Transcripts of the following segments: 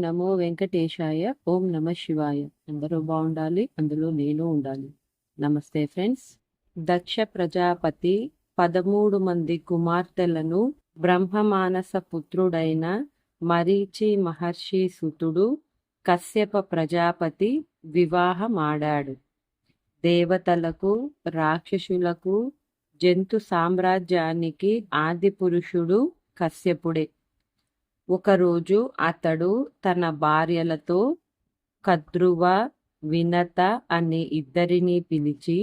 నమో వెంకటేశాయ. ఓం నమ శివాయ. అందరూ బాగుండాలి, అందులో నేను ఉండాలి. నమస్తే ఫ్రెండ్స్. దక్ష ప్రజాపతి 13 మంది కుమార్తెలను బ్రహ్మమానస పుత్రుడైన మరీచి మహర్షి సుతుడు కశ్యప ప్రజాపతి వివాహమాడాడు. దేవతలకు, రాక్షసులకు, జంతు సామ్రాజ్యానికి ఆది పురుషుడు కశ్యపుడే. ఒకరోజు అతడు తన భార్యలతో కద్రువ, వినత అనే ఇద్దరిని పిలిచి,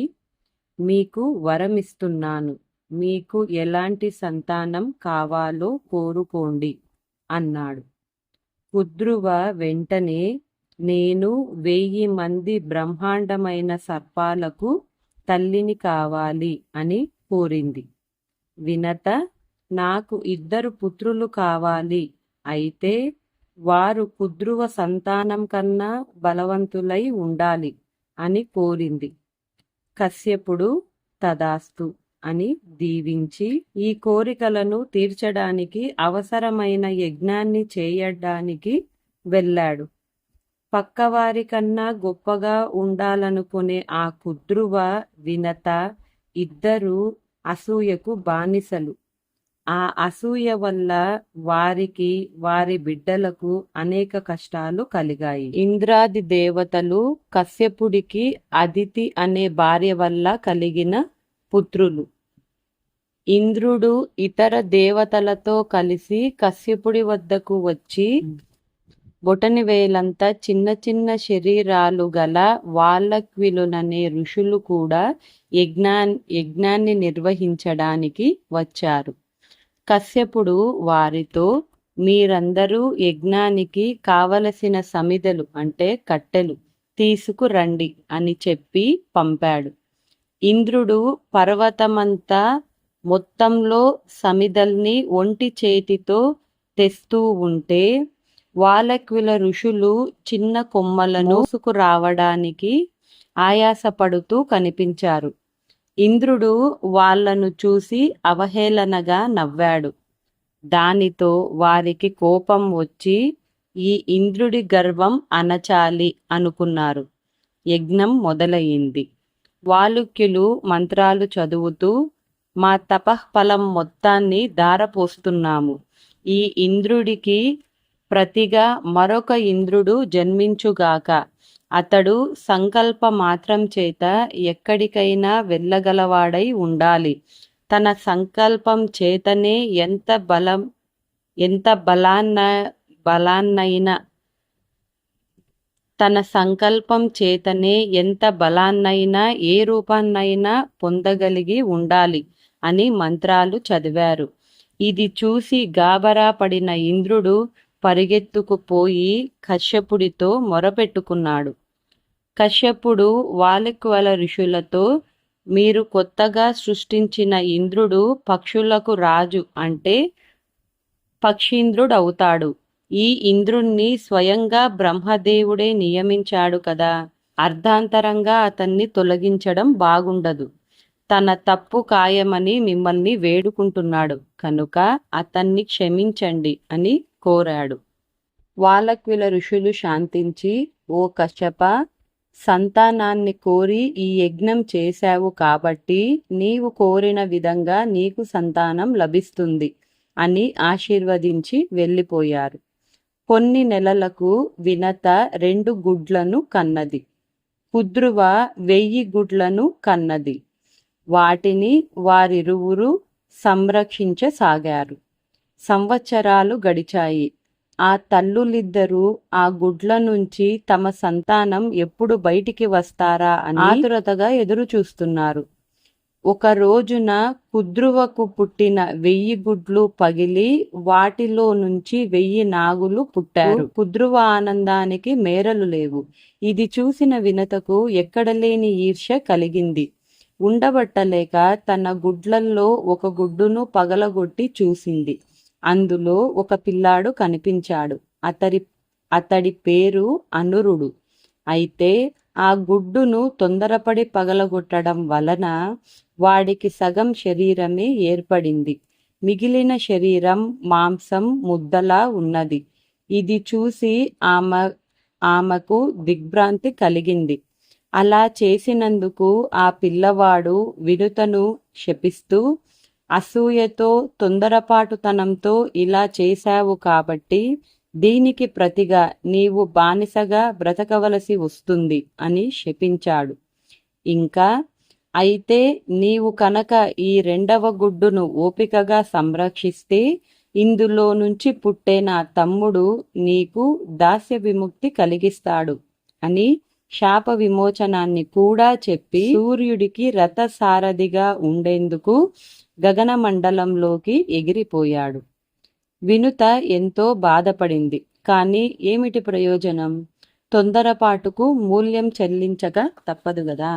మీకు వరమిస్తున్నాను, మీకు ఎలాంటి సంతానం కావాలో కోరుకోండి అన్నాడు. కుద్రువ వెంటనే, నేను 1000 మంది బ్రహ్మాండమైన సర్పాలకు తల్లిని కావాలి అని కోరింది. వినత, నాకు 2 పుత్రులు కావాలి, అయితే వారు కుద్రువ సంతానం కన్నా బలవంతులై ఉండాలి అని కోరింది. కశ్యపుడు తదాస్తు అని దీవించి ఈ కోరికలను తీర్చడానికి అవసరమైన యజ్ఞాన్ని చేయడానికి వెళ్ళాడు. పక్కవారి కన్నా గొప్పగా ఉండాలనుకునే ఆ కుద్రువ, వినత ఇద్దరు అసూయకు బానిసలు. ఆ అసూయ వల్ల వారికి, వారి బిడ్డలకు అనేక కష్టాలు కలిగాయి. ఇంద్రాది దేవతలు కశ్యపుడికి అదితి అనే భార్య వల్ల కలిగిన పుత్రులు. ఇంద్రుడు ఇతర దేవతలతో కలిసి కశ్యపుడి వద్దకు వచ్చి, బొటనివేలంత చిన్న చిన్న శరీరాలు గల వాల్లక్విలుననే ఋషులు కూడా యజ్ఞాన్ని నిర్వహించడానికి వచ్చారు. కశ్యపుడు వారితో, మీరందరూ యజ్ఞానికి కావలసిన సమిదలు అంటే కట్టెలు తీసుకురండి అని చెప్పి పంపాడు. ఇంద్రుడు పర్వతమంతా మొత్తంలో సమిదల్ని ఒంటి చేతితో తెస్తూ ఉంటే, వాలక్విల ఋషులు చిన్న కొమ్మలను మోసుకురావడానికి ఆయాసపడుతూ కనిపించారు. ఇంద్రుడు వాళ్లను చూసి అవహేళనగా నవ్వాడు. దానితో వారికి కోపం వచ్చి ఈ ఇంద్రుడి గర్వం అణచాలి అనుకున్నారు. యజ్ఞం మొదలయ్యింది. వాలుక్యులు మంత్రాలు చదువుతూ, మా తపఃఫలం మొత్తాన్ని ధారపోస్తున్నాము. ఈ ఇంద్రుడికి ప్రతిగా మరొక ఇంద్రుడు జన్మించుగాక. అతడు సంకల్ప మాత్రం చేత ఎక్కడికైనా వెళ్ళగలవాడై ఉండాలి. తన సంకల్పం చేతనే ఎంత బలాన్నైనా ఏ రూపాన్నైనా పొందగలిగి ఉండాలి అని మంత్రాలు చదివారు. ఇది చూసి గాబరా పడిన ఇంద్రుడు పరిగెత్తుకుపోయి కశ్యపుడితో మొరపెట్టుకున్నాడు. కశ్యపుడు వాలక్వల ఋషులతో, మీరు కొత్తగా సృష్టించిన ఇంద్రుడు పక్షులకు రాజు అంటే పక్షీంద్రుడవుతాడు. ఈ ఇంద్రుణ్ణి స్వయంగా బ్రహ్మదేవుడే నియమించాడు కదా, అర్ధాంతరంగా అతన్ని తొలగించడం బాగుండదు. తన తప్పు ఖాయమని మిమ్మల్ని వేడుకుంటున్నాడు కనుక అతన్ని క్షమించండి అని కోరాడు. వాలక్విల ఋషులు శాంతించి, ఓ కశ్యప, సంతానాన్ని కోరి ఈ యజ్ఞం చేశావు కాబట్టి నీవు కోరిన విధంగా నీకు సంతానం లభిస్తుంది అని ఆశీర్వదించి వెళ్ళిపోయారు. కొన్ని నెలలకు వినత 2 గుడ్లను కన్నది. కుద్రువ 1000 గుడ్లను కన్నది. వాటిని వారిరువురు సంరక్షించసాగారు. సంవత్సరాలు గడిచాయి. ఆ తల్లులిద్దరూ ఆ గుడ్ల నుంచి తమ సంతానం ఎప్పుడు బయటికి వస్తారా అని ఆతురతగా ఎదురు చూస్తున్నారు. ఒక రోజున కుద్రువకు పుట్టిన 1000 గుడ్లు పగిలి వాటిలో నుంచి 1000 నాగులు పుట్టారు. కుద్రువ ఆనందానికి మేరలు లేవు. ఇది చూసిన వినతకు ఎక్కడలేని ఈర్ష్య కలిగింది. ఉండబట్టలేక తన గుడ్లల్లో ఒక గుడ్డును పగలగొట్టి చూసింది. అందులో ఒక పిల్లాడు కనిపించాడు. అతడి పేరు అనురుడు. అయితే ఆ గుడ్డును తొందరపడి పగలగొట్టడం వలన వాడికి సగం శరీరమే ఏర్పడింది. మిగిలిన శరీరం మాంసం ముద్దలా ఉన్నది. ఇది చూసి ఆమెకు దిగ్భ్రాంతి కలిగింది. అలా చేసినందుకు ఆ పిల్లవాడు వినుతను శపిస్తూ, అసూయతో తొందరపాటుతనంతో ఇలా చేశావు కాబట్టి దీనికి ప్రతిగా నీవు బానిసగా బ్రతకవలసి వస్తుంది అని శపించాడు. ఇంకా, అయితే నీవు కనుక ఈ రెండవ గుడ్డును ఓపికగా సంరక్షిస్తే ఇందులో నుంచి పుట్టే నా తమ్ముడు నీకు దాస్య విముక్తి కలిగిస్తాడు అని శాప విమోచనాన్ని కూడా చెప్పి సూర్యుడికి రథసారథిగా ఉండేందుకు గగనమండలంలోకి ఎగిరిపోయాడు. వినుత ఎంతో బాధపడింది. కానీ ఏమిటి ప్రయోజనం? తొందరపాటుకు మూల్యం చెల్లించక తప్పదు గదా.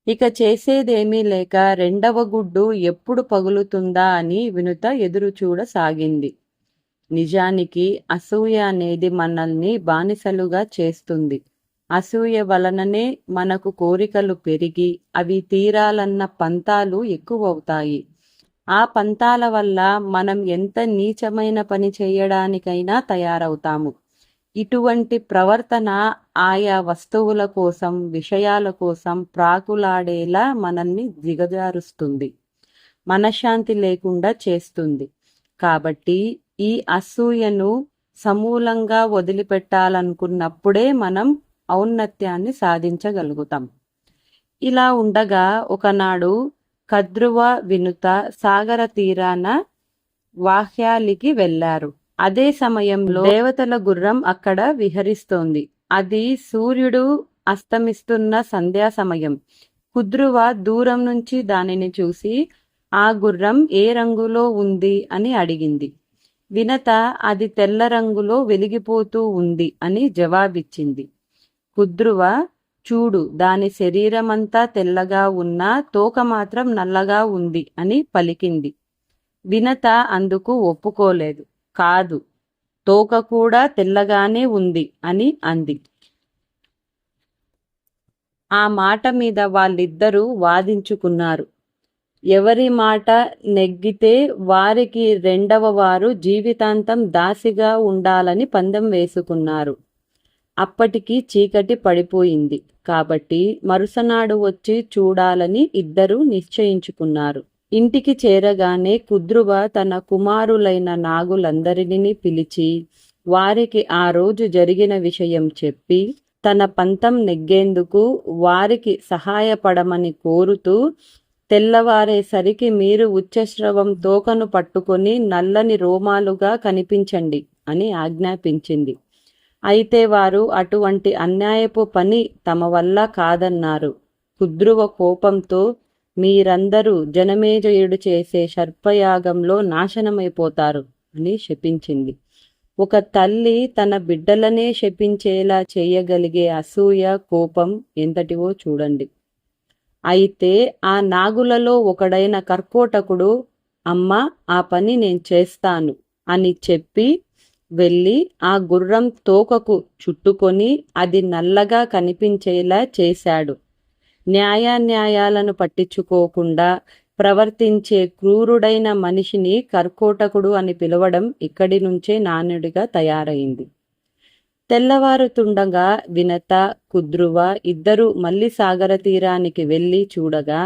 ఇక చేసేదేమీ లేక రెండవ గుడ్డు ఎప్పుడు పగులుతుందా అని వినుత ఎదురు చూడసాగింది. నిజానికి అసూయ అనేది మనల్ని బానిసలుగా చేస్తుంది. అసూయ వలననే మనకు కోరికలు పెరిగి అవి తీరాలన్న పంతాలు ఎక్కువవుతాయి. ఆ పంతాల వల్ల మనం ఎంత నీచమైన పని చేయడానికైనా తయారవుతాము. ఇటువంటి ప్రవర్తన ఆయా వస్తువుల కోసం, విషయాల కోసం ప్రాకులాడేలా మనల్ని దిగజారుస్తుంది, మనశ్శాంతి లేకుండా చేస్తుంది. కాబట్టి ఈ అసూయను సమూలంగా వదిలిపెట్టాలనుకున్నప్పుడే మనం ఔన్నత్యాన్ని సాధించగలుగుతాం. ఇలా ఉండగా ఒకనాడు కద్రువ, వినుత సాగర తీరాన వాహ్యాలికి వెళ్లారు. అదే సమయంలో దేవతల గుర్రం అక్కడ విహరిస్తోంది. అది సూర్యుడు అస్తమిస్తున్న సంధ్యా సమయం. కుద్రువ దూరం నుంచి దానిని చూసి ఆ గుర్రం ఏ రంగులో ఉంది అని అడిగింది. వినత అది తెల్ల రంగులో వెలిగిపోతూ ఉంది అని జవాబిచ్చింది. కుద్రువ, చూడు, దాని శరీరమంతా తెల్లగా ఉన్నా తోక మాత్రం నల్లగా ఉంది అని పలికింది. వినత అందుకు ఒప్పుకోలేదు. కాదు, తోక కూడా తెల్లగానే ఉంది అని అంది. ఆ మాట మీద వాళ్ళిద్దరూ వాదించుకున్నారు. ఎవరి మాట నెగ్గితే వారికి రెండవ వారు జీవితాంతం దాసిగా ఉండాలని పందెం వేసుకున్నారు. అప్పటికి చీకటి పడిపోయింది కాబట్టి మరుసనాడు వచ్చి చూడాలని ఇద్దరూ నిశ్చయించుకున్నారు. ఇంటికి చేరగానే కుద్రువ తన కుమారులైన నాగులందరినీ పిలిచి వారికి ఆ రోజు జరిగిన విషయం చెప్పి తన పంతం నెగ్గేందుకు వారికి సహాయపడమని కోరుతూ, తెల్లవారేసరికి మీరు ఉచ్చస్రవం తోకను పట్టుకొని నల్లని రోమాలుగా కనిపించండి అని ఆజ్ఞాపించింది. అయితే వారు అటువంటి అన్యాయపు పని తమ వల్ల కాదన్నారు. కుద్రువ కోపంతో, మీరందరూ జనమేజయుడు చేసే సర్పయాగంలో నాశనమైపోతారు అని శపించింది. ఒక తల్లి తన బిడ్డలనే శపించేలా చేయగలిగే అసూయ, కోపం ఎంతటివో చూడండి. అయితే ఆ నాగులలో ఒకడైన కర్కోటకుడు, అమ్మ, ఆ పని నేను చేస్తాను అని చెప్పి వెళ్ళి ఆ గుర్రం తోకకు చుట్టుకొని అది నల్లగా కనిపించేలా చేశాడు. న్యాయాన్యాయాలను పట్టించుకోకుండా ప్రవర్తించే క్రూరుడైన మనిషిని కర్కోటకుడు అని పిలవడం ఇక్కడి నుంచే నానుడిగా తయారైంది. తెల్లవారుతుండగా వినత, కుద్రువ ఇద్దరూ మళ్ళీ సాగర తీరానికి వెళ్ళి చూడగా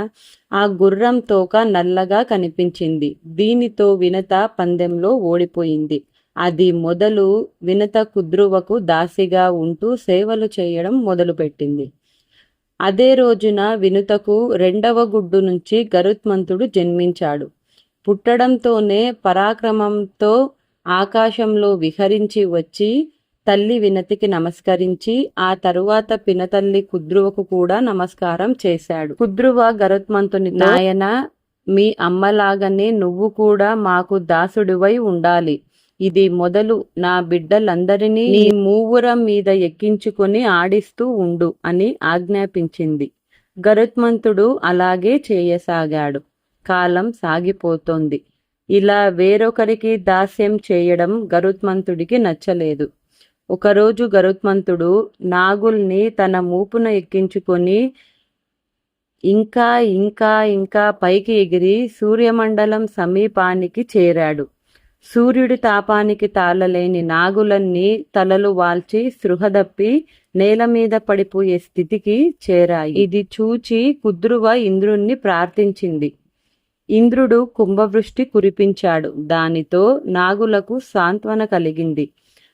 ఆ గుర్రం తోక నల్లగా కనిపించింది. దీనితో వినత పందెంలో ఓడిపోయింది. అది మొదలు వినత కుద్రువకు దాసిగా ఉంటూ సేవలు చేయడం మొదలుపెట్టింది. అదే రోజున వినుతకు రెండవ గుడ్డు నుంచి గరుత్మంతుడు జన్మించాడు. పుట్టడంతోనే పరాక్రమంతో ఆకాశంలో విహరించి వచ్చి తల్లి వినతికి నమస్కరించి ఆ తరువాత పినతల్లి కుద్రువకు కూడా నమస్కారం చేశాడు. కుద్రువ గరుత్మంతుని, నాయన, మీ అమ్మలాగానే నువ్వు కూడా మాకు దాసుడివై ఉండాలి. ఇది మొదలు నా బిడ్డలందరినీ నీ మూవురం మీద ఎక్కించుకొని ఆడిస్తూ ఉండు అని ఆజ్ఞాపించింది. గరుత్మంతుడు అలాగే చేయసాగాడు. కాలం సాగిపోతోంది. ఇలా వేరొకరికి దాస్యం చేయడం గరుత్మంతుడికి నచ్చలేదు. ఒకరోజు గరుత్మంతుడు నాగుల్ని తన మూపున ఎక్కించుకొని ఇంకా ఇంకా ఇంకా పైకి ఎగిరి సూర్యమండలం సమీపానికి చేరాడు. సూర్యుడి తాపానికి తాళలేని నాగులన్నీ తలలు వాల్చి స్పృహదప్పి నేలమీద పడిపోయే స్థితికి చేరాయి. ఇది చూచి కుద్రువ ఇంద్రుణ్ణి ప్రార్థించింది. ఇంద్రుడు కుంభవృష్టి కురిపించాడు. దానితో నాగులకు సాంత్వన కలిగింది.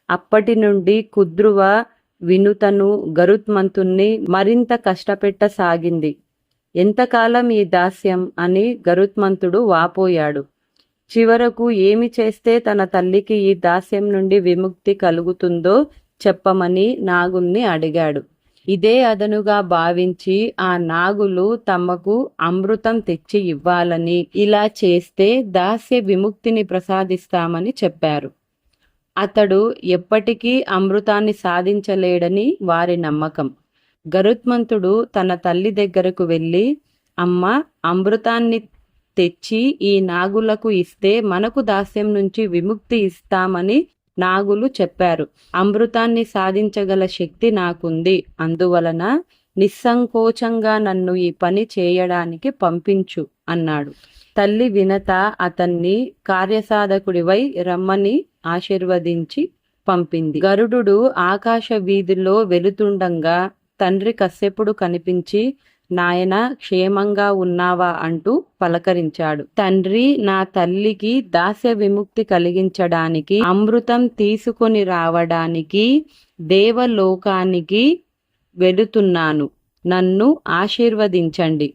అప్పటి నుండి కుద్రువ వినుతను గరుత్మంతుణ్ణి మరింత కష్టపెట్టసాగింది. ఎంతకాలం ఈ దాస్యం అని గరుత్మంతుడు వాపోయాడు. చివరకు ఏమి చేస్తే తన తల్లికి ఈ దాస్యం నుండి విముక్తి కలుగుతుందో చెప్పమని నాగుల్ని అడిగాడు. ఇదే అదనుగా భావించి ఆ నాగులు తమకు అమృతం తెచ్చి ఇవ్వాలని, ఇలా చేస్తే దాస్య విముక్తిని ప్రసాదిస్తామని చెప్పారు. అతడు ఎప్పటికీ అమృతాన్ని సాధించలేడని వారి నమ్మకం. గరుత్మంతుడు తన తల్లి దగ్గరకు వెళ్ళి, అమ్మ, అమృతాన్ని తెచ్చి ఈ నాగులకు ఇస్తే మనకు దాస్యం నుంచి విముక్తి ఇస్తామని నాగులు చెప్పారు. అమృతాన్ని సాధించగల శక్తి నాకుంది. అందువలన నిస్సంకోచంగా నన్ను ఈ పని చేయడానికి పంపించు అన్నాడు. తల్లి వినత అతన్ని కార్యసాధకుడివై రమ్మని ఆశీర్వదించి పంపింది. గరుడు ఆకాశ వీధిలో వెళుతుండగా తండ్రి కశ్యపుడు కనిపించి, నాయన, క్షేమంగా ఉన్నావా అంటూ పలకరించాడు. తండ్రి, నా తల్లికి దాస్య విముక్తి కలిగించడానికి, అమృతం తీసుకొని రావడానికి దేవలోకానికి వెళుతున్నాను. నన్ను ఆశీర్వదించండి.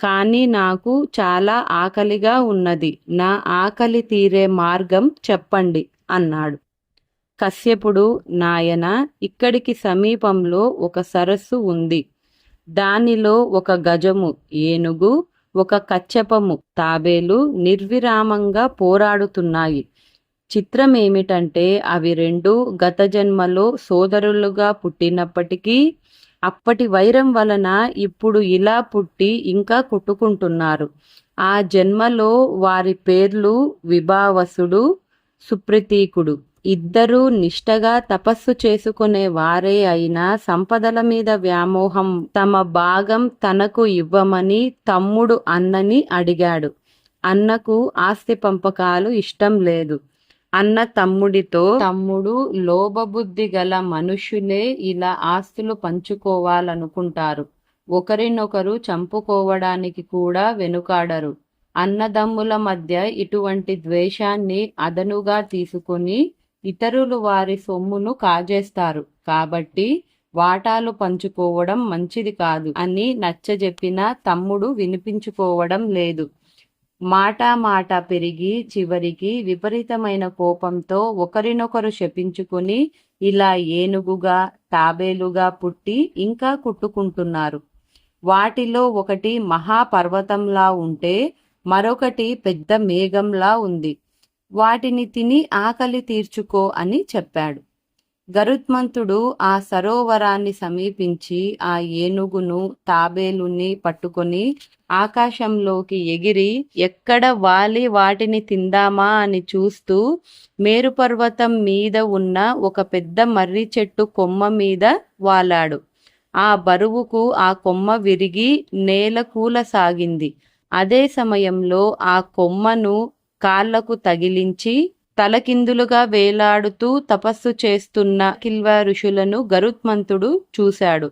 కానీ నాకు చాలా ఆకలిగా ఉన్నది. నా ఆకలి తీరే మార్గం చెప్పండి అన్నాడు. కశ్యపుడు, నాయన, ఇక్కడికి సమీపంలో ఒక సరస్సు ఉంది. దానిలో ఒక గజము, ఏనుగు, ఒక కచ్చపము, తాబేలు నిర్విరామంగా పోరాడుతున్నాయి. చిత్రమేమిటంటే అవి రెండు గత జన్మలో సోదరులుగా పుట్టినప్పటికీ అప్పటి వైరం వలన ఇప్పుడు ఇలా పుట్టి ఇంకా కొట్టుకుంటున్నారు. ఆ జన్మలో వారి పేర్లు విభావసుడు, సుప్రతీకుడు. ఇద్దరూ నిష్టగా తపస్సు చేసుకునే వారే అయినా సంపదల మీద వ్యామోహం తమ భాగం తనకు ఇవ్వమని తమ్ముడు అన్నని అడిగాడు. అన్నకు ఆస్తి పంపకాలు ఇష్టం లేదు. అన్న తమ్ముడితో, తమ్ముడు, లోభబుద్ధి గల మనుషులే ఇలా ఆస్తులు పంచుకోవాలనుకుంటారు. ఒకరినొకరు చంపుకోవడానికి కూడా వెనుకాడరు. అన్నదమ్ముల మధ్య ఇటువంటి ద్వేషాన్ని అదనుగా తీసుకుని ఇతరులు వారి సొమ్మును కాజేస్తారు. కాబట్టి వాటాలు పంచుకోవడం మంచిది కాదు అని నచ్చజెప్పిన తమ్ముడు వినిపించుకోవడం లేదు. మాట పెరిగి చివరికి విపరీతమైన కోపంతో ఒకరినొకరు శపించుకుని ఇలా ఏనుగుగా, తాబేలుగా పుట్టి ఇంకా కుట్టుకుంటున్నారు. వాటిలో ఒకటి మహాపర్వతంలా ఉంటే మరొకటి పెద్ద మేఘంలా ఉంది. వాటిని తిని ఆకలి తీర్చుకో అని చెప్పాడు. గరుత్మంతుడు ఆ సరోవరాన్ని సమీపించి ఆ ఏనుగును, తాబేలుని పట్టుకొని ఆకాశంలోకి ఎగిరి ఎక్కడ వాలి వాటిని తిందామా అని చూస్తూ మేరుపర్వతం మీద ఉన్న ఒక పెద్ద మర్రి చెట్టు కొమ్మ మీద వాలాడు. ఆ బరువుకు ఆ కొమ్మ విరిగి నేల కూలసాగింది. అదే సమయంలో ఆ కొమ్మను కాళ్లకు తగిలించి తలకిందులుగా వేలాడుతూ తపస్సు చేస్తున్న కిల్వ ఋషులను గరుత్మంతుడు చూశాడు.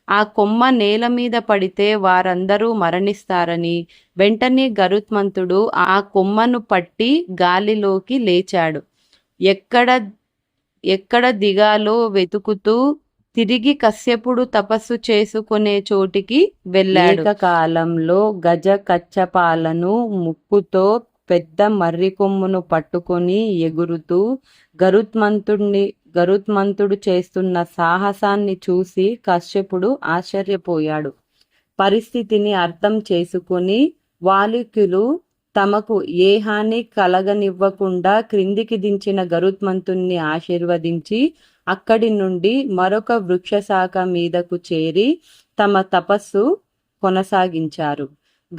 ఆ కొమ్మ నేల మీద పడితే వారందరూ మరణిస్తారని వెంటనే గరుత్మంతుడు ఆ కొమ్మను పట్టి గాలిలోకి లేచాడు. ఎక్కడ దిగాలో వెతుకుతూ తిరిగి కశ్యపుడు తపస్సు చేసుకునే చోటికి వెళ్ళాడు. కాలంలో గజ కచ్చపాలను ముక్కుతో పెద్ద మర్రి కొమ్మును పట్టుకొని ఎగురుతూ గరుత్మంతుడు చేస్తున్న సాహసాన్ని చూసి కశ్యపుడు ఆశ్చర్యపోయాడు. పరిస్థితిని అర్థం చేసుకుని వాలికులు తమకు ఏ హాని కలగనివ్వకుండా క్రిందికి దించిన గరుత్మంతుణ్ణి ఆశీర్వదించి అక్కడి నుండి మరొక వృక్షశాఖ మీదకు చేరి తమ తపస్సు కొనసాగించారు.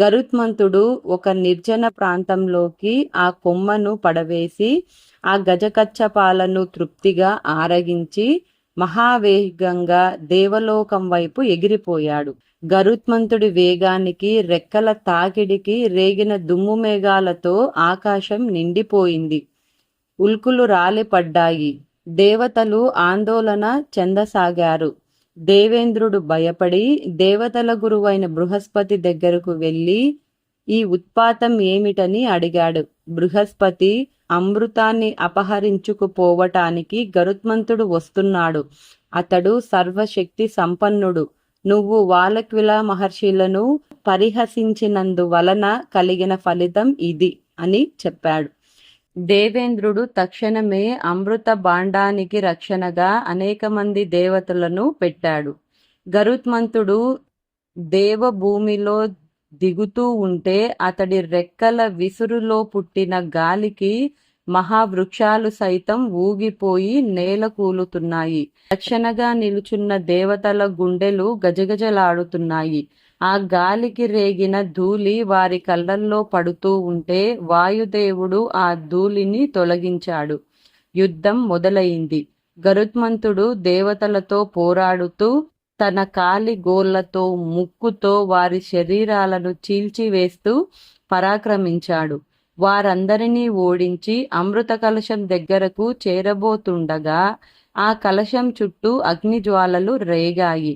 గరుత్మంతుడు ఒక నిర్జన ప్రాంతంలోకి ఆ కొమ్మను పడవేసి ఆ గజకచ్చపాలను తృప్తిగా ఆరగించి మహావేగంగా దేవలోకం వైపు ఎగిరిపోయాడు. గరుత్మంతుడి వేగానికి, రెక్కల తాకిడికి రేగిన దుమ్ము మేఘాలతో ఆకాశం నిండిపోయింది. ఉల్కులు రాలిపడ్డాయి. దేవతలు ఆందోళన చెందసాగారు. దేవేంద్రుడు భయపడి దేవతల గురువైన బృహస్పతి దగ్గరకు వెళ్ళి ఈ ఉత్పాతం ఏమిటని అడిగాడు. బృహస్పతి, అమృతాన్ని అపహరించుకుపోవటానికి గరుత్మంతుడు వస్తున్నాడు. అతడు సర్వశక్తి సంపన్నుడు. నువ్వు వాలక్విల మహర్షులను పరిహసించినందువలన కలిగిన ఫలితం ఇది అని చెప్పాడు. దేవేంద్రుడు తక్షణమే అమృత భాండానికి రక్షణగా అనేక మంది దేవతలను పెట్టాడు. గరుత్మంతుడు దేవభూమిలో దిగుతూ ఉంటే అతడి రెక్కల విసురులో పుట్టిన గాలికి మహావృక్షాలు సైతం ఊగిపోయి నేల కూలుతున్నాయి. రక్షణగా నిలుచున్న దేవతల గుండెలు గజగజలాడుతున్నాయి. ఆ గాలికి రేగిన ధూళి వారి కళ్ళల్లో పడుతూ ఉంటే వాయుదేవుడు ఆ ధూళిని తొలగించాడు. యుద్ధం మొదలైంది. గరుత్మంతుడు దేవతలతో పోరాడుతూ తన కాలి గోళ్లతో ముక్కుతో వారి శరీరాలను చీల్చివేస్తూ పరాక్రమించాడు. వారందరినీ ఓడించి అమృత కలశం దగ్గరకు చేరబోతుండగా ఆ కలశం చుట్టూ అగ్నిజ్వాలలు రేగాయి.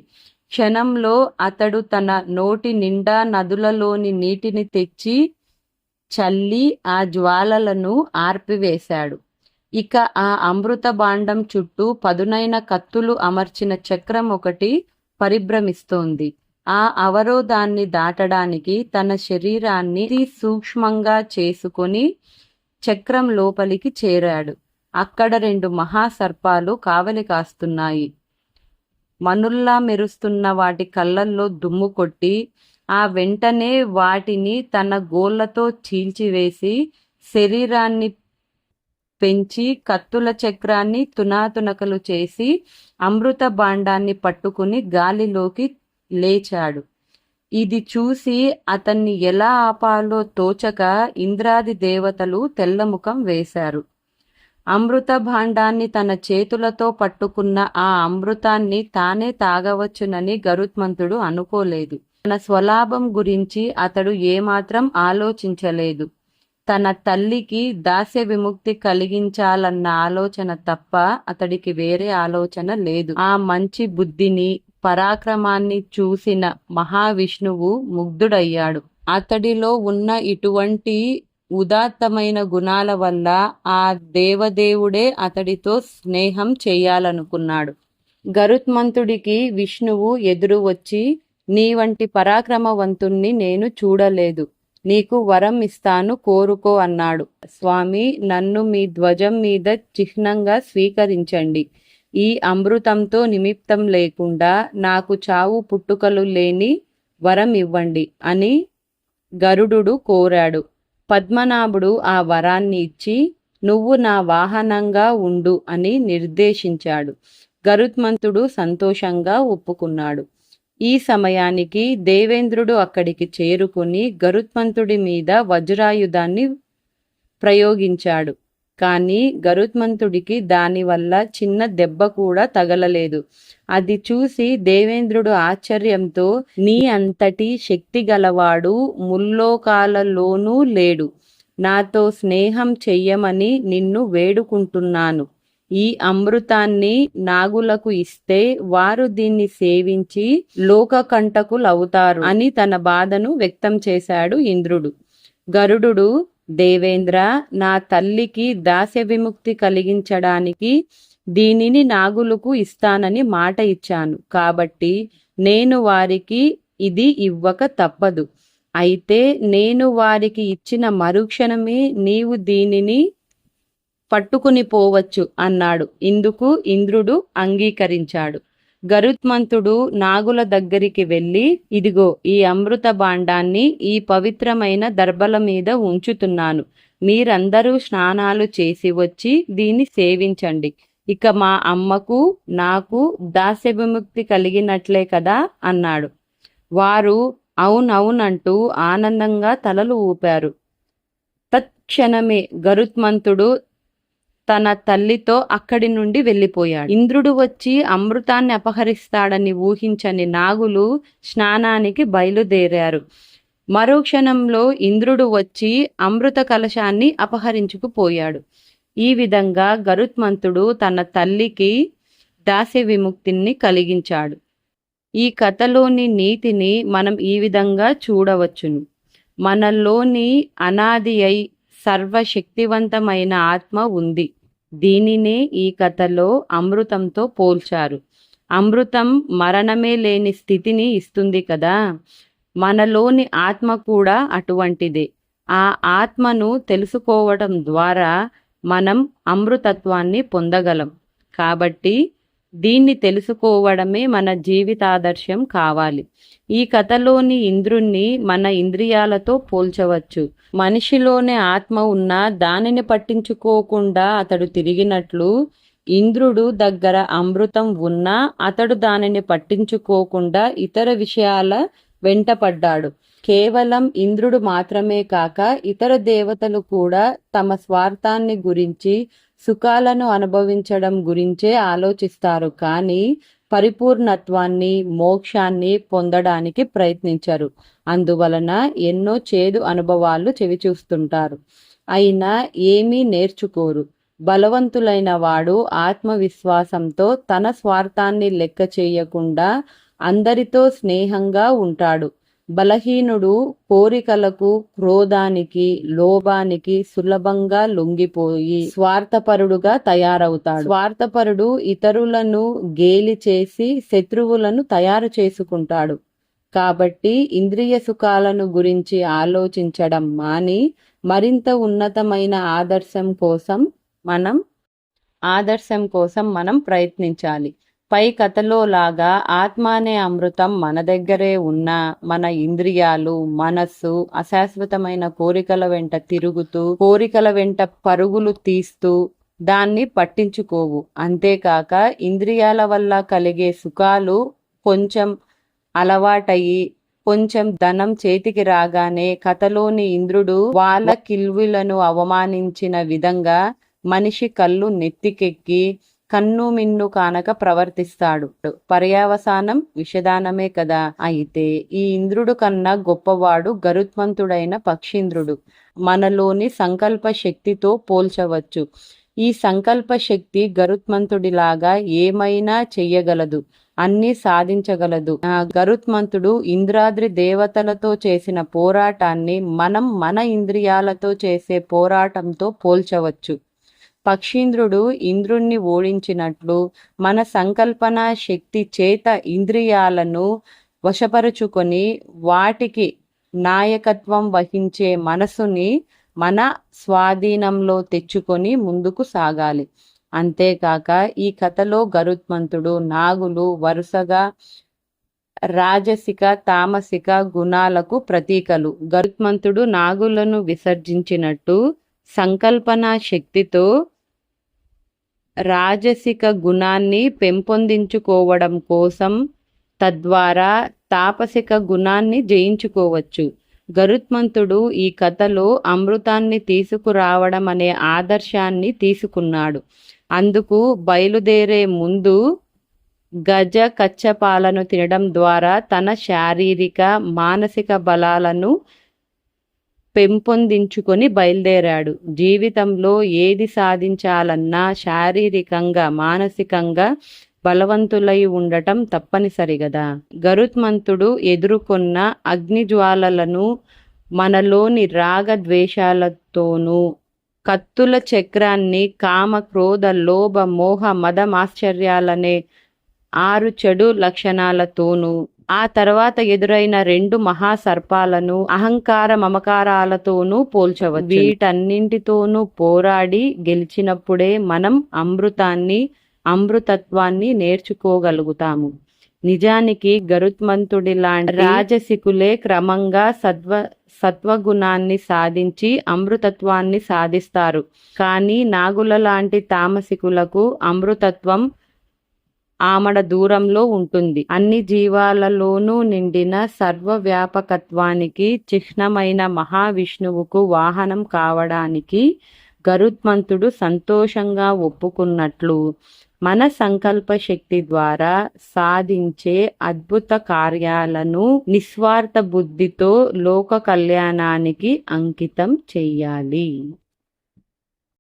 క్షణంలో అతడు తన నోటి నిండా నదులలోని నీటిని తెచ్చి చల్లి ఆ జ్వాలలను ఆర్పివేశాడు. ఇక ఆ అమృత భాండం చుట్టూ పదునైన కత్తులు అమర్చిన చక్రం ఒకటి పరిభ్రమిస్తోంది. ఆ అవరోధాన్ని దాటడానికి తన శరీరాన్ని సూక్ష్మంగా చేసుకొని చక్రం లోపలికి చేరాడు. అక్కడ 2 మహాసర్పాలు కావలి కాస్తున్నాయి. మనుల్లా మెరుస్తున్న వాటి కళ్ళల్లో దుమ్ము కొట్టి ఆ వెంటనే వాటిని తన గోళ్లతో చీల్చివేసి శరీరాన్ని పెంచి కత్తుల చక్రాన్ని తునాతునకలు చేసి అమృత భాండాన్ని పట్టుకుని గాలిలోకి లేచాడు. ఇది చూసి అతన్ని ఎలా ఆపాలో తోచక ఇంద్రాది దేవతలు తెల్లముఖం వేశారు. అమృత భాండాన్ని తన చేతులతో పట్టుకున్న ఆ అమృతాన్ని తానే తాగవచ్చునని గరుత్మంతుడు అనుకోలేదు. తన స్వలాభం గురించి అతడు ఏమాత్రం ఆలోచించలేదు. తన తల్లికి దాస్య విముక్తి కలిగించాలన్న ఆలోచన తప్ప అతడికి వేరే ఆలోచన లేదు. ఆ మంచి బుద్ధిని, పరాక్రమాన్ని చూసిన మహావిష్ణువు ముగ్ధుడయ్యాడు. అతడిలో ఉన్న ఇటువంటి ఉదాత్తమైన గుణాల వల్ల ఆ దేవదేవుడే అతడితో స్నేహం చేయాలనుకున్నాడు. గరుత్మంతుడికి విష్ణువు ఎదురు వచ్చి, నీ వంటి పరాక్రమవంతుణ్ణి నేను చూడలేదు. నీకు వరం ఇస్తాను, కోరుకో అన్నాడు. స్వామి, నన్ను మీ ధ్వజం మీద చిహ్నంగా స్వీకరించండి. ఈ అమృతంతో నిమిత్తం లేకుండా నాకు చావు పుట్టుకలు లేని వరం ఇవ్వండి అని గరుడు కోరాడు. పద్మనాభుడు ఆ వరాన్ని ఇచ్చి, నువ్వు నా వాహనంగా ఉండు అని నిర్దేశించాడు. గరుత్మంతుడు సంతోషంగా ఒప్పుకున్నాడు. ఈ సమయానికి దేవేంద్రుడు అక్కడికి చేరుకుని గరుత్మంతుడి మీద వజ్రాయుధాన్ని ప్రయోగించాడు. కానీ గరుత్మంతుడికి దానివల్ల చిన్న దెబ్బ కూడా తగలలేదు. అది చూసి దేవేంద్రుడు ఆశ్చర్యంతో, నీ అంతటి శక్తి గలవాడు ముల్లోకాలలోనూ లేడు. నాతో స్నేహం చెయ్యమని నిన్ను వేడుకుంటున్నాను. ఈ అమృతాన్ని నాగులకు ఇస్తే వారు దీన్ని సేవించి లోకకంటకులవుతారు అని తన బాధను వ్యక్తం చేశాడు ఇంద్రుడు. గరుడు, దేవేంద్ర, నా తల్లికి దాస్య విముక్తి కలిగించడానికి దీనిని నాగులకు ఇస్తానని మాట ఇచ్చాను. కాబట్టి నేను వారికి ఇది ఇవ్వక తప్పదు. అయితే నేను వారికి ఇచ్చిన మరుక్షణమే నీవు దీనిని పట్టుకుని పోవచ్చు అన్నాడు. ఇందుకు ఇంద్రుడు అంగీకరించాడు. గరుత్మంతుడు నాగుల దగ్గరికి వెళ్ళి, ఇదిగో ఈ అమృత భాండాన్ని ఈ పవిత్రమైన దర్భల మీద ఉంచుతున్నాను. మీరందరూ స్నానాలు చేసి వచ్చి దీన్ని సేవించండి. ఇక మా అమ్మకు నాకు దాస్య విముక్తి కలిగినట్లే కదా అన్నాడు. వారు అవునవునంటూ ఆనందంగా తలలు ఊపారు. తత్క్షణమే గరుత్మంతుడు తన తల్లితో అక్కడి నుండి వెళ్ళిపోయాడు. ఇంద్రుడు వచ్చి అమృతాన్ని అపహరిస్తాడని ఊహించని నాగులు స్నానానికి బయలుదేరారు. మరో క్షణంలో ఇంద్రుడు వచ్చి అమృత కలశాన్ని అపహరించుకుపోయాడు. ఈ విధంగా గరుత్మంతుడు తన తల్లికి దాస్య విముక్తిని కలిగించాడు. ఈ కథలోని నీతిని మనం ఈ విధంగా చూడవచ్చును. మనలోని అనాది అయి సర్వశక్తివంతమైన ఆత్మ ఉంది. దీనినే ఈ కథలో అమృతంతో పోల్చారు. అమృతం మరణమే లేని స్థితిని ఇస్తుంది కదా. మనలోని ఆత్మ కూడా అటువంటిదే. ఆ ఆత్మను తెలుసుకోవడం ద్వారా మనం అమృతత్వాన్ని పొందగలం. కాబట్టి దీన్ని తెలుసుకోవడమే మన జీవితాదర్శం కావాలి. ఈ కథలోని ఇంద్రుణ్ణి మన ఇంద్రియాలతో పోల్చవచ్చు. మనిషిలోనే ఆత్మ ఉన్నా దానిని పట్టించుకోకుండా అతడు తిరిగినట్లు, ఇంద్రుడు దగ్గర అమృతం ఉన్నా అతడు దానిని పట్టించుకోకుండా ఇతర విషయాల వెంటపడ్డాడు. కేవలం ఇంద్రుడు మాత్రమే కాక ఇతర దేవతలు కూడా తమ స్వార్థాన్ని గురించి, సుఖాలను అనుభవించడం గురించే ఆలోచిస్తారు. కానీ పరిపూర్ణత్వాన్ని, మోక్షాన్ని పొందడానికి ప్రయత్నించరు. అందువలన ఎన్నో చేదు అనుభవాలు చవిచూస్తుంటారు. అయినా ఏమీ నేర్చుకోరు. బలవంతులైన వాడు ఆత్మవిశ్వాసంతో తన స్వార్థాన్ని లెక్క చేయకుండా అందరితో స్నేహంగా ఉంటాడు. బలహీనుడు కోరికలకు, క్రోధానికి, లోభానికి సులభంగా లొంగిపోయి స్వార్థపరుడుగా తయారవుతాడు. స్వార్థపరుడు ఇతరులను గేలి చేసి శత్రువులను తయారు చేసుకుంటాడు. కాబట్టి ఇంద్రియ సుఖాలను గురించి ఆలోచించడం మాని మరింత ఉన్నతమైన ఆదర్శం కోసం మనం ప్రయత్నించాలి. పై కథలో లాగా ఆత్మ అనే అమృతం మన దగ్గరే ఉన్నా మన ఇంద్రియాలు, మనస్సు అశాశ్వతమైన కోరికల వెంట తిరుగుతూ, కోరికల వెంట పరుగులు తీస్తూ దాన్ని పట్టించుకోవు. అంతేకాక ఇంద్రియాల వల్ల కలిగే సుఖాలు కొంచెం అలవాటయి, కొంచెం ధనం చేతికి రాగానే కథలోని ఇంద్రుడు వాళ్ళ కిల్వులను అవమానించిన విధంగా మనిషి కళ్ళు నెత్తికెక్కి కన్ను మిన్ను కానక ప్రవర్తిస్తాడు. పర్యావసానం విషదానమే కదా. అయితే ఈ ఇంద్రుడు కన్నా గొప్పవాడు గరుత్మంతుడైన పక్షీంద్రుడు. మనలోని సంకల్ప శక్తితో పోల్చవచ్చు. ఈ సంకల్ప శక్తి గరుత్మంతుడిలాగా ఏమైనా చెయ్యగలదు, అన్నీ సాధించగలదు. గరుత్మంతుడు ఇంద్రాద్రి దేవతలతో చేసిన పోరాటాన్ని మనం మన ఇంద్రియాలతో చేసే పోరాటంతో పోల్చవచ్చు. పక్షీంద్రుడు ఇంద్రుణ్ణి ఓడించినట్లు మన సంకల్పన శక్తి చేత ఇంద్రియాలను వశపరుచుకొని వాటికి నాయకత్వం వహించే మనసుని మన స్వాధీనంలో తెచ్చుకొని ముందుకు సాగాలి. అంతేకాక ఈ కథలో గరుత్మంతుడు, నాగులు వరుసగా రాజసిక, తామసిక గుణాలకు ప్రతీకలు. గరుత్మంతుడు నాగులను విసర్జించినట్టు సంకల్పన శక్తితో రాజసిక గుణాన్ని పెంపొందించుకోవడం కోసం, తద్వారా తాపసిక గుణాన్ని జయించుకోవచ్చు. గరుత్మంతుడు ఈ కథలో అమృతాన్ని తీసుకురావడం అనే ఆదర్శాన్ని తీసుకున్నాడు. అందుకు బయలుదేరే ముందు గజ కచ్చపాలను తినడం ద్వారా తన శారీరక, మానసిక బలాలను పెంపొందించుకొని బయలుదేరాడు. జీవితంలో ఏది సాధించాలన్నా శారీరకంగా, మానసికంగా బలవంతులై ఉండటం తప్పనిసరి కదా. గరుత్మంతుడు ఎదుర్కొన్న అగ్నిజ్వాలలను మనలోని రాగద్వేషాలతోనూ, కత్తుల చక్రాన్ని కామ, క్రోధ, లోభ, మోహ, మదమాశ్చర్యాలనే 6 చెడు లక్షణాలతోనూ, ఆ తర్వాత ఎదురైన 2 మహాసర్పాలను అహంకార మమకారాలతోనూ పోల్చవచ్చు. వీటన్నింటితోనూ పోరాడి గెలిచినప్పుడే మనం అమృతత్వాన్ని నేర్చుకోగలుగుతాము. నిజానికి గరుత్మంతుడి లాంటి రాజసికులే క్రమంగా సత్వగుణాన్ని సాధించి అమృతత్వాన్ని సాధిస్తారు. కానీ నాగుల లాంటి తామసికులకు అమృతత్వం ఆమడ దూరంలో ఉంటుంది. అన్ని జీవాలలోనూ నిండిన సర్వవ్యాపకత్వానికి చిహ్నమైన మహావిష్ణువుకు వాహనం కావడానికి గరుత్మంతుడు సంతోషంగా ఒప్పుకున్నట్లు మన సంకల్ప శక్తి ద్వారా సాధించే అద్భుత కార్యాలను నిస్వార్థ బుద్ధితో లోక కళ్యాణానికి అంకితం చెయ్యాలి.